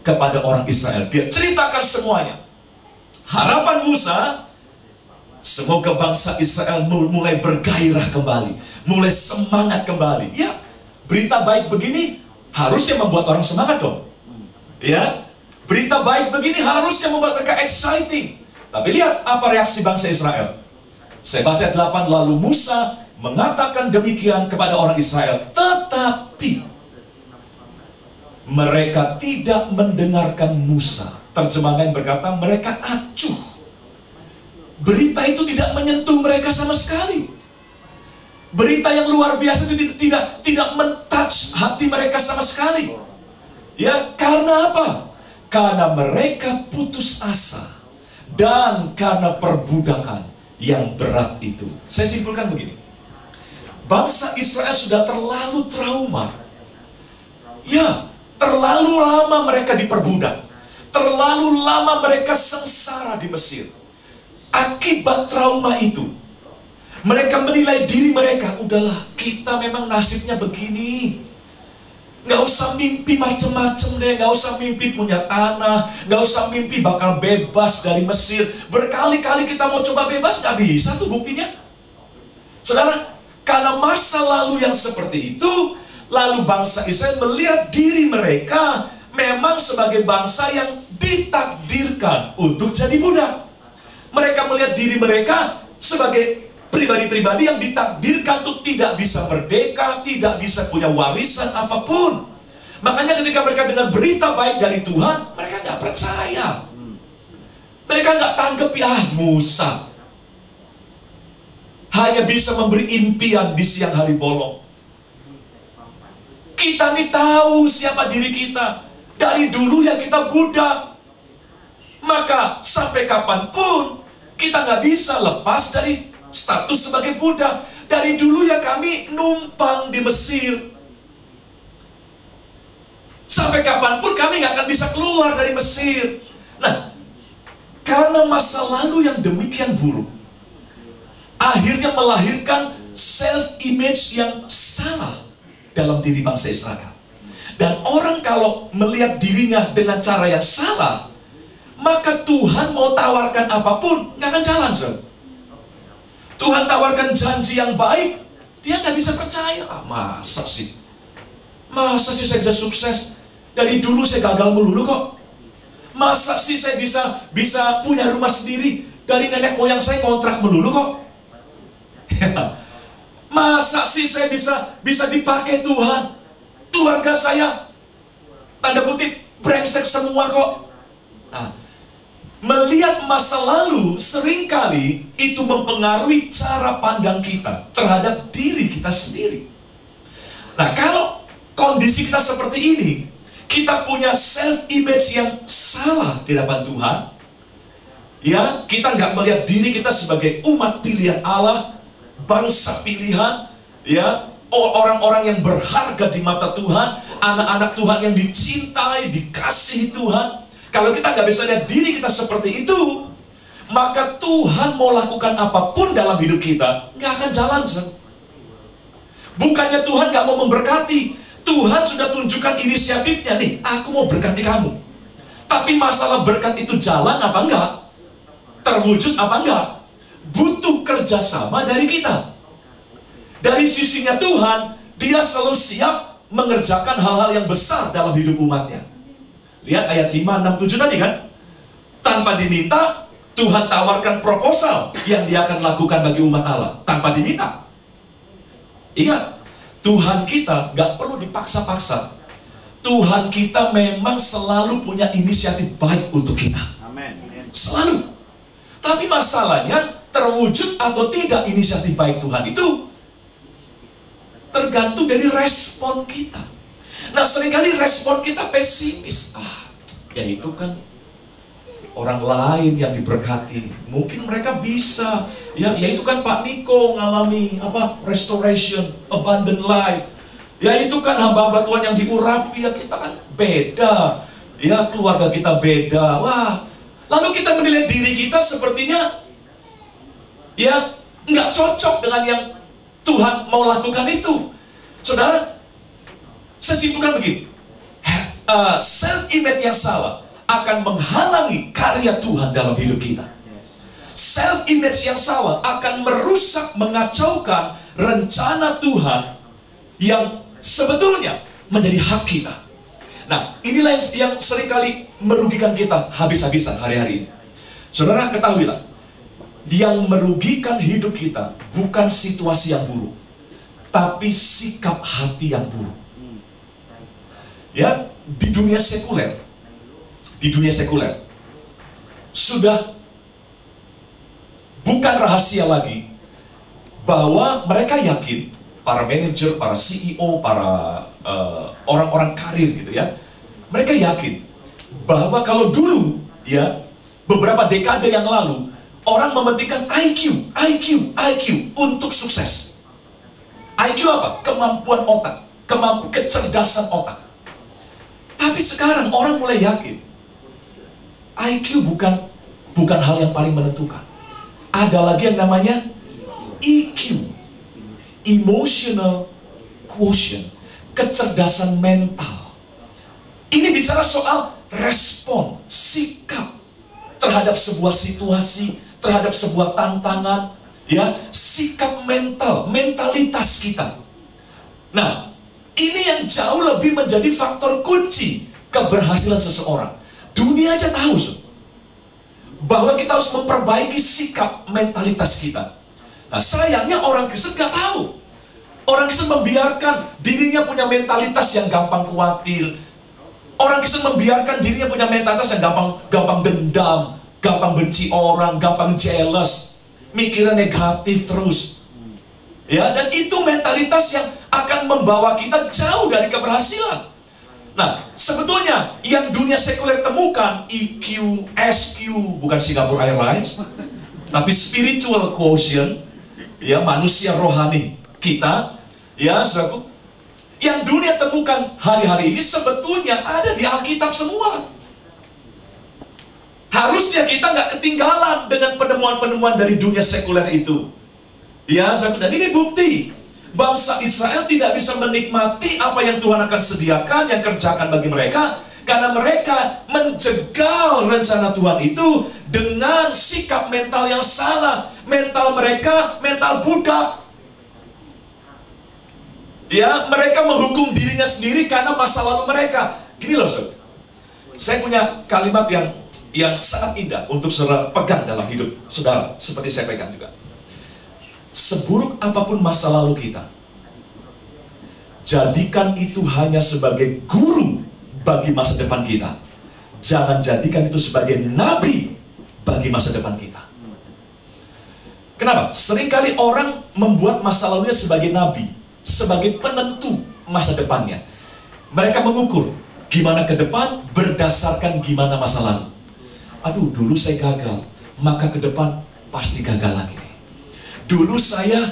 kepada orang Israel. Dia ceritakan semuanya. Harapan Musa, semoga bangsa Israel mulai bergairah kembali, mulai semangat kembali. Ya, berita baik begini harusnya membuat orang semangat dong. Ya, berita baik begini harusnya membuat mereka exciting. Tapi lihat apa reaksi bangsa Israel. Saya baca 8, lalu Musa mengatakan demikian kepada orang Israel, tetapi mereka tidak mendengarkan Musa. Terjemahan berkata mereka acuh. Berita itu tidak menyentuh mereka sama sekali. Berita yang luar biasa itu tidak men-touch hati mereka sama sekali. Ya, karena apa? Karena mereka putus asa dan karena perbudakan yang berat itu. Saya simpulkan begini. Bangsa Israel sudah terlalu trauma. Ya, terlalu lama mereka diperbudak. Terlalu lama mereka sengsara di Mesir. Akibat trauma itu, mereka menilai diri mereka, udahlah, kita memang nasibnya begini. Nggak usah mimpi macem-macem deh, nggak usah mimpi punya tanah, nggak usah mimpi bakal bebas dari Mesir. Berkali-kali kita mau coba bebas, nggak bisa tuh buktinya. Saudara, karena masa lalu yang seperti itu, lalu bangsa Israel melihat diri mereka memang sebagai bangsa yang ditakdirkan untuk jadi budak. Mereka melihat diri mereka sebagai pribadi-pribadi yang ditakdirkan untuk tidak bisa merdeka, tidak bisa punya warisan apapun. Makanya ketika mereka dengar berita baik dari Tuhan, mereka nggak percaya. Mereka nggak tanggapi, Musa hanya bisa memberi impian di siang hari bolong. Kita nih tahu siapa diri kita. Dari dulu ya kita budak. Maka sampai kapanpun kita nggak bisa lepas dari status sebagai budak. Dari dulu ya kami numpang di Mesir. Sampai kapanpun kami nggak akan bisa keluar dari Mesir. Nah, karena masa lalu yang demikian buruk, akhirnya melahirkan self-image yang salah dalam diri bangsa Israel. Dan orang kalau melihat dirinya dengan cara yang salah, maka Tuhan mau tawarkan apapun, nggak akan jalan, saudara. Tuhan tawarkan janji yang baik, dia nggak bisa percaya. Masa sih? Masa sih saya bisa sukses? Dari dulu saya gagal melulu kok. Masa sih saya bisa punya rumah sendiri? Dari nenek moyang saya kontrak melulu kok. Masa sih saya bisa dipakai Tuhan? Keluarga saya, tanda kutip, brengsek semua kok. Nah, melihat masa lalu seringkali itu mempengaruhi cara pandang kita terhadap diri kita sendiri. Nah, kalau kondisi kita seperti ini, kita punya self-image yang salah di hadapan Tuhan. Ya, kita nggak melihat diri kita sebagai umat pilihan Allah, bangsa pilihan, ya, orang-orang yang berharga di mata Tuhan, anak-anak Tuhan yang dicintai, dikasihi Tuhan. Kalau kita nggak bisa lihat diri kita seperti itu, maka Tuhan mau lakukan apapun dalam hidup kita, nggak akan jalan. Bukannya Tuhan nggak mau memberkati, Tuhan sudah tunjukkan inisiatifnya nih, aku mau berkati kamu. Tapi masalah berkat itu jalan apa enggak? Terwujud apa enggak? Butuh kerjasama dari kita. Dari sisinya Tuhan, dia selalu siap mengerjakan hal-hal yang besar dalam hidup umatnya. Lihat ayat 5, 6, 7 tadi kan. Tanpa diminta, Tuhan tawarkan proposal yang dia akan lakukan bagi umat Allah. Tanpa diminta. Ingat, Tuhan kita gak perlu dipaksa-paksa. Tuhan kita memang selalu punya inisiatif baik untuk kita. Selalu. Tapi masalahnya, terwujud atau tidak inisiatif baik Tuhan itu tergantung dari respon kita. Nah, seringkali respon kita pesimis. Ya itu kan orang lain yang diberkati. Mungkin mereka bisa. Ya itu kan Pak Niko ngalami restoration, abundant life. Ya itu kan hamba-hamba Tuhan yang diurapi. Ya kita kan beda. Ya keluarga kita beda. Wah, lalu kita menilai diri kita sepertinya ya nggak cocok dengan yang Tuhan mau lakukan itu. Saudara, saya simpulkan begini. self-image yang salah akan menghalangi karya Tuhan dalam hidup kita. Self-image yang salah akan merusak, mengacaukan rencana Tuhan yang sebetulnya menjadi hak kita. Nah, inilah yang seringkali merugikan kita habis-habisan hari-hari ini. Saudara ketahuilah, yang merugikan hidup kita bukan situasi yang buruk, tapi sikap hati yang buruk. Ya, di dunia sekuler, sudah bukan rahasia lagi bahwa mereka yakin, para manajer, para CEO, para orang-orang karir gitu ya, mereka yakin bahwa kalau dulu ya, beberapa dekade yang lalu, orang mementingkan IQ untuk sukses. IQ apa? Kemampuan otak, kecerdasan otak. Tapi sekarang orang mulai yakin IQ bukan hal yang paling menentukan. Ada lagi yang namanya EQ, emotional quotient, kecerdasan mental. Ini bicara soal respon, sikap terhadap sebuah situasi, terhadap sebuah tantangan, ya, sikap mental, mentalitas kita. Nah, ini yang jauh lebih menjadi faktor kunci keberhasilan seseorang. Dunia aja tahu bahwa kita harus memperbaiki sikap mentalitas kita. Nah, sayangnya orang Kristen gak tahu. Orang Kristen membiarkan dirinya punya mentalitas yang gampang khawatir. Orang Kristen membiarkan dirinya punya mentalitas yang gampang dendam, gampang benci orang, gampang jealous, mikirnya negatif terus. Ya, dan itu mentalitas yang akan membawa kita jauh dari keberhasilan. Nah, sebetulnya yang dunia sekuler temukan, EQ, SQ, bukan Singapore Airlines, tapi spiritual quotient, ya, manusia rohani kita, ya, saudaraku, yang dunia temukan hari-hari ini sebetulnya ada di Alkitab semua. Harusnya kita nggak ketinggalan dengan penemuan-penemuan dari dunia sekuler itu. Ya, dan ini bukti bangsa Israel tidak bisa menikmati apa yang Tuhan akan sediakan, yang kerjakan bagi mereka, karena mereka menjegal rencana Tuhan itu dengan sikap mental yang salah. Mental mereka, mental budak. Ya, mereka menghukum dirinya sendiri karena masa lalu mereka. Gini loh, saudara, saya punya kalimat yang sangat indah untuk saudara pegang dalam hidup saudara, seperti saya pegang juga. Seburuk apapun masa lalu kita, jadikan itu hanya sebagai guru bagi masa depan kita. Jangan jadikan itu sebagai nabi bagi masa depan kita. Kenapa? Seringkali orang membuat masa lalunya sebagai nabi, sebagai penentu masa depannya. Mereka mengukur gimana ke depan berdasarkan gimana masa lalu. Aduh, dulu saya gagal, maka ke depan pasti gagal lagi. Dulu saya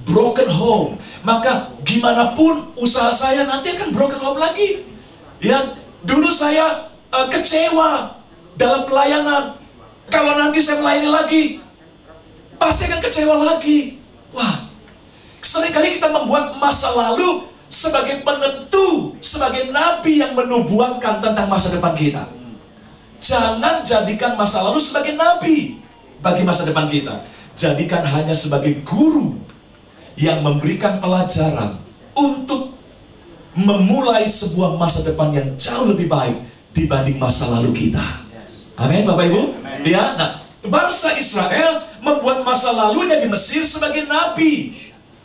broken home, maka gimana pun usaha saya nanti akan broken home lagi. Ya, dulu saya kecewa dalam pelayanan, kalau nanti saya melayani lagi pasti akan kecewa lagi. Wah, seringkali kita membuat masa lalu sebagai penentu, sebagai nabi yang menubuatkan tentang masa depan kita. Jangan jadikan masa lalu sebagai nabi bagi masa depan kita. Jadikan hanya sebagai guru yang memberikan pelajaran untuk memulai sebuah masa depan yang jauh lebih baik dibanding masa lalu kita. Amin, Bapak Ibu. Ya, nah, bangsa Israel membuat masa lalunya di Mesir sebagai nabi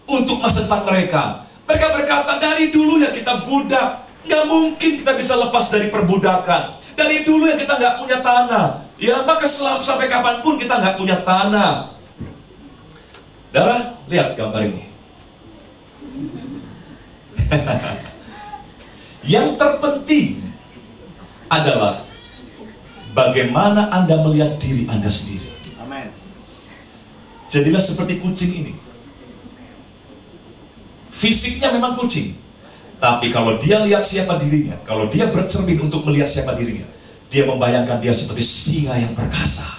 untuk masa depan mereka. Mereka berkata, dari dulu ya kita budak, nggak mungkin kita bisa lepas dari perbudakan. Dari dulu ya kita nggak punya tanah, ya, maka sampai kapanpun kita nggak punya tanah. Darah, lihat gambar ini. Yang terpenting adalah bagaimana Anda melihat diri Anda sendiri. Amin. Jadilah seperti kucing ini. Fisiknya memang kucing, tapi kalau dia lihat siapa dirinya, kalau dia bercermin untuk melihat siapa dirinya, dia membayangkan dia seperti singa yang perkasa.